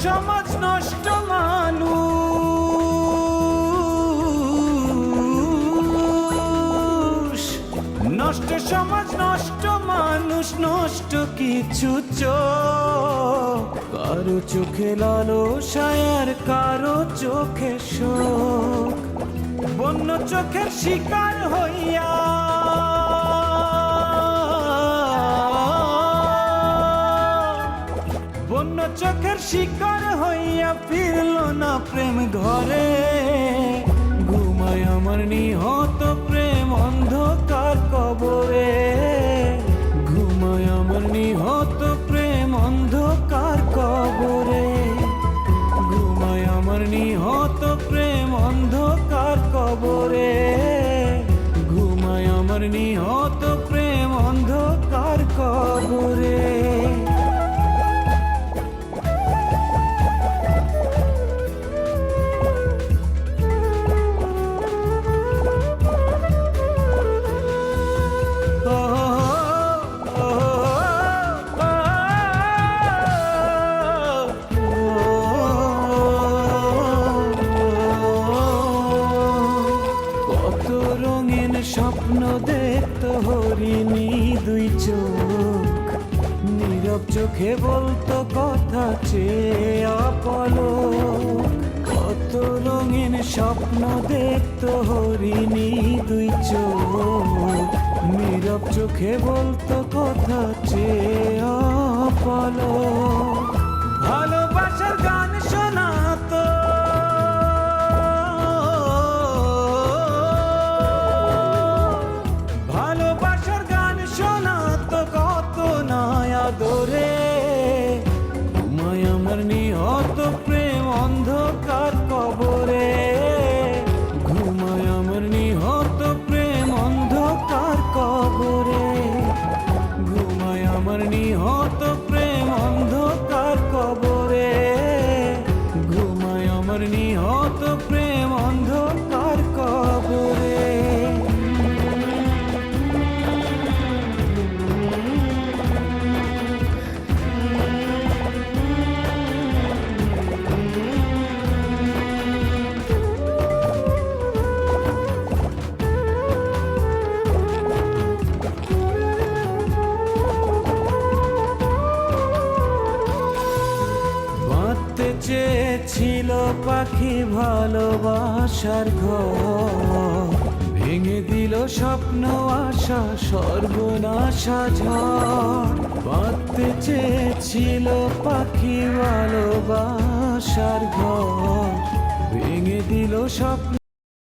সমাজ নষ্ট মানুষ, নষ্ট সমাজ নষ্ট মানুষ, নষ্ট কিছু চোখ, কারো চোখে লালসায় আর কারো চোখে শোক, বন্য চোখের শিকার হইয়া বন্য চোখের শিকার হইয়া ফিরল না প্রেম ঘরে, ঘুমায় আমার নিহত প্রেম অন্ধকার কবরে, ঘুমায় আমার নিহত প্রেম অন্ধকার কবরে, ঘুমায় আমার নিহত প্রেম অন্ধকার কবরে, ঘুমায় আমার নিহত প্রেম অন্ধকার কবরে। স্বপ্ন দেখত হরিণী দুই চোখ, নীরব চোখে বলতো কথা চেয়ে আপলক, কত রঙিন স্বপ্ন দেখত হরিণী দুই চোখ, নীরব চোখে বলতো কথা চেয়ে আপলক, ভালোবাসা বাঁধতে চেয়েছিল পাখি ভালোবাসার ঘর, ভেঙে দিল স্বপ্ন আশা সর্বনাশা ঝড়। বাঁধতে চেয়েছিল পাখি ভালোবাসার ঘর, ভেঙে দিল স্বপ্ন